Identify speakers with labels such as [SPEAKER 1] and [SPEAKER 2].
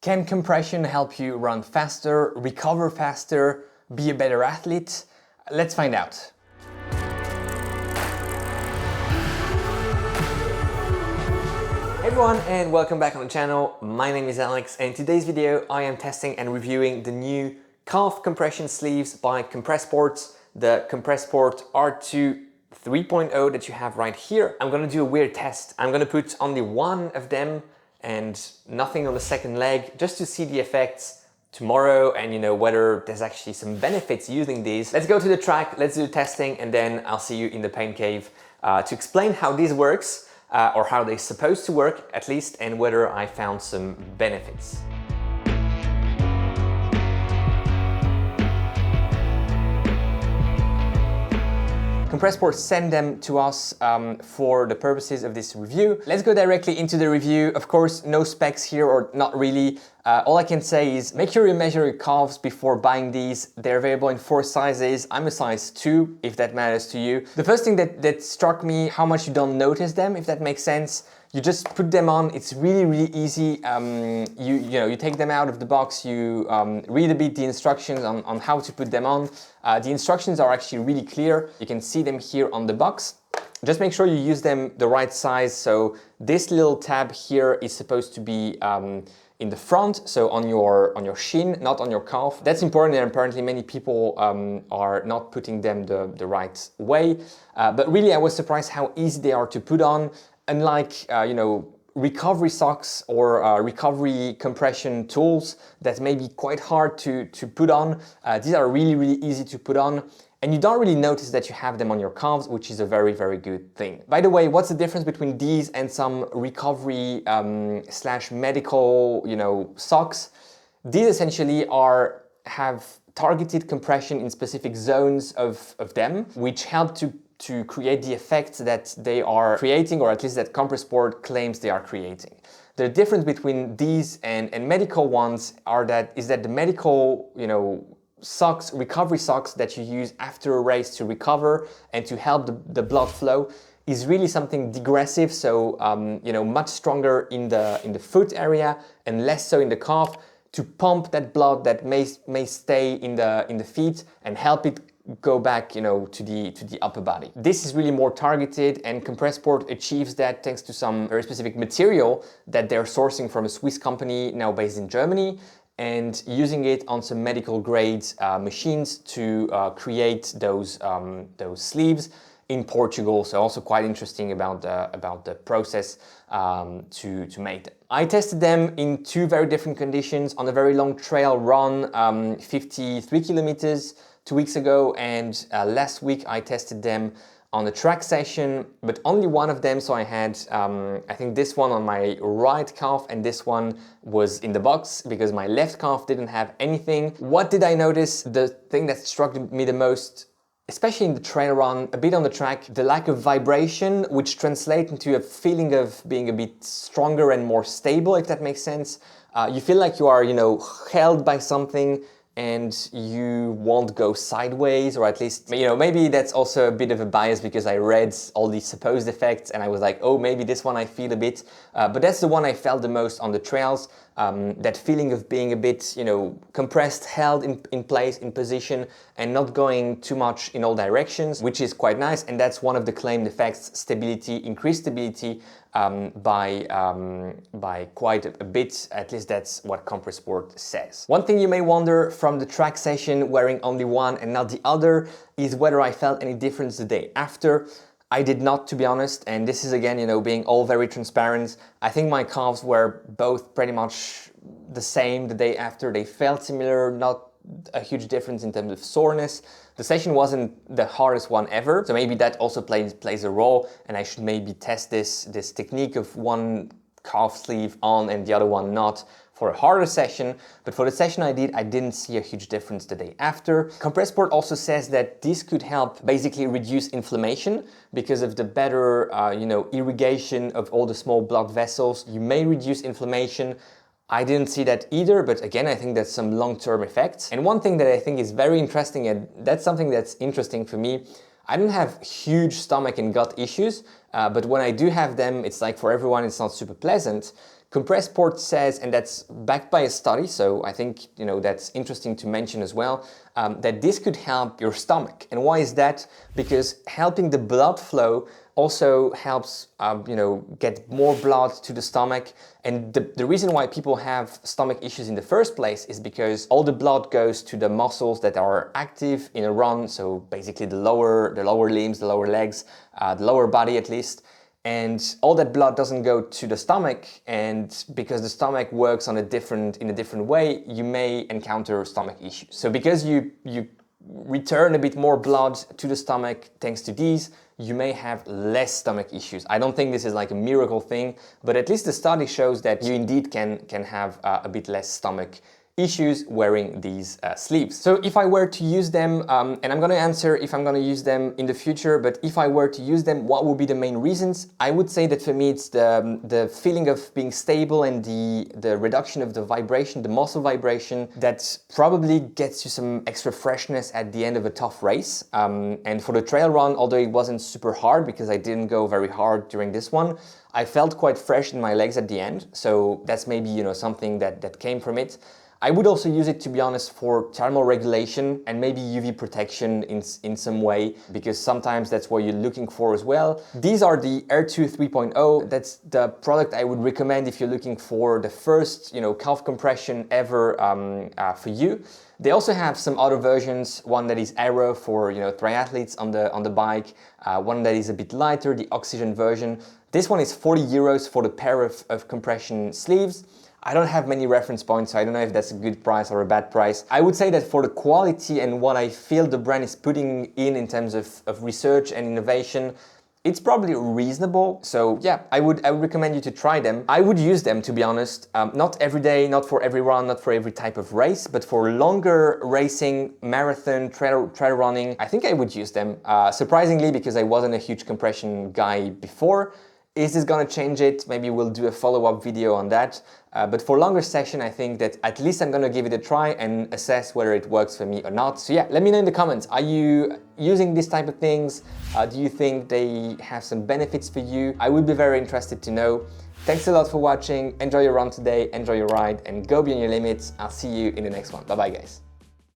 [SPEAKER 1] Can compression help you run faster, recover faster, be a better athlete? Let's find out. Hey everyone, and welcome back on the channel. My name is Alex, and in today's video I am testing and reviewing the new calf compression sleeves by Compressport, the Compressport R2 3.0 that you have right here. I'm gonna do a weird test. I'm gonna put only one of them and nothing on the second leg, just to see the effects tomorrow and whether there's actually some benefits using these. Let's go to the track, let's do the testing, and then I'll see you in the pain cave to explain how this works, or how they're supposed to work at least, and whether I found some benefits. Compressport sent them to us for the purposes of this review. Let's go directly into the review. Of course, no specs here, or not really. All I can say is make sure you measure your calves before buying these. They're available in 4 sizes. I'm a size 2, if that matters to you. The first thing that struck me, how much you don't notice them, if that makes sense. You just put them on. It's really easy. You take them out of the box, you read a bit the instructions on how to put them on. The instructions are actually really clear. You can see them here on the box. Just make sure you use them the right size. So this little tab here is supposed to be in the front, so on your shin, not on your calf. That's important, and apparently many people are not putting them the right way. But really, I was surprised how easy they are to put on. Unlike recovery socks or recovery compression tools that may be quite hard to put on, these are really easy to put on. And you don't really notice that you have them on your calves, which is a very good thing. By the way, what's the difference between these and some recovery slash medical socks? These essentially have targeted compression in specific zones of them, which help to create the effects that they are creating, or at least that Compressport claims they are creating. The difference between these and medical ones is that the medical socks, recovery socks that you use after a race to recover and to help the blood flow, is really something degressive, so much stronger in the foot area and less so in the calf, to pump that blood that may stay in the feet and help it go back to the upper body. This is really more targeted, and Compressport achieves that thanks to some very specific material that they're sourcing from a Swiss company now based in Germany, and using it on some medical grade machines to create those sleeves in Portugal. So also quite interesting about the process to make them. I tested them in 2 very different conditions on a very long trail run, 53 kilometers 2 weeks ago, and last week I tested them on a track session, but only one of them. So I had, I think this one on my right calf, and this one was in the box because my left calf didn't have anything. What did I notice? The thing that struck me the most, especially in the trail run, a bit on the track, the lack of vibration, which translates into a feeling of being a bit stronger and more stable, if that makes sense. You feel like you are, held by something, and you won't go sideways, or at least, maybe that's also a bit of a bias because I read all these supposed effects and I was like, oh, maybe this one I feel a bit, but that's the one I felt the most on the trails. That feeling of being a bit, compressed, held in place, in position, and not going too much in all directions, which is quite nice. And that's one of the claimed effects: stability, increased stability by quite a bit. At least that's what Compressport says. One thing you may wonder from the track session, wearing only one and not the other, is whether I felt any difference the day after. I did not, to be honest, and this is again, being all very transparent. I think my calves were both pretty much the same the day after. They felt similar, not a huge difference in terms of soreness. The session wasn't the hardest one ever, so maybe that also plays a role, and I should maybe test this technique of one calf sleeve on and the other one not for a harder session. But for the session I did, I didn't see a huge difference the day after. Compressport also says that this could help basically reduce inflammation because of the better irrigation of all the small blood vessels. You may reduce inflammation. I didn't see that either, but again, I think that's some long-term effects. And one thing that I think is very interesting, and that's something that's interesting for me, I don't have huge stomach and gut issues, but when I do have them, it's like for everyone, it's not super pleasant. Compressport says, and that's backed by a study, so I think that's interesting to mention as well, that this could help your stomach. And why is that? Because helping the blood flow also helps get more blood to the stomach. And the reason why people have stomach issues in the first place is because all the blood goes to the muscles that are active in a run, so basically the lower limbs, the lower legs, the lower body at least. And all that blood doesn't go to the stomach, and because the stomach works in a different way, you may encounter stomach issues. So because you return a bit more blood to the stomach thanks to these, you may have less stomach issues. I don't think this is like a miracle thing, but at least the study shows that you indeed can have a bit less stomach issues wearing these sleeves. So if I were to use them, and I'm going to answer if I'm going to use them in the future, but if I were to use them, what would be the main reasons? I would say that for me it's the feeling of being stable and the reduction of the vibration, the muscle vibration, that probably gets you some extra freshness at the end of a tough race. And for the trail run, although it wasn't super hard because I didn't go very hard during this one, I felt quite fresh in my legs at the end. So that's maybe something that came from it. I would also use it, to be honest, for thermal regulation and maybe UV protection in some way, because sometimes that's what you're looking for as well. These are the R2 3.0. That's the product I would recommend if you're looking for the first, calf compression ever for you. They also have some other versions, one that is aero for triathletes on the bike, one that is a bit lighter, the oxygen version. This one is 40 euros for the pair of compression sleeves. I don't have many reference points, so I don't know if that's a good price or a bad price. I would say that for the quality and what I feel the brand is putting in terms of research and innovation, it's probably reasonable. So yeah, I would recommend you to try them. I would use them, to be honest, not every day, not for every run, not for every type of race, but for longer racing, marathon, trail running, I think I would use them. Surprisingly, because I wasn't a huge compression guy before. Is this gonna change it? Maybe we'll do a follow-up video on that. But for longer session, I think that at least I'm gonna give it a try and assess whether it works for me or not. So yeah, let me know in the comments. Are you using this type of things? Do you think they have some benefits for you? I would be very interested to know. Thanks a lot for watching. Enjoy your run today, enjoy your ride, and go beyond your limits. I'll see you in the next one. Bye-bye, guys.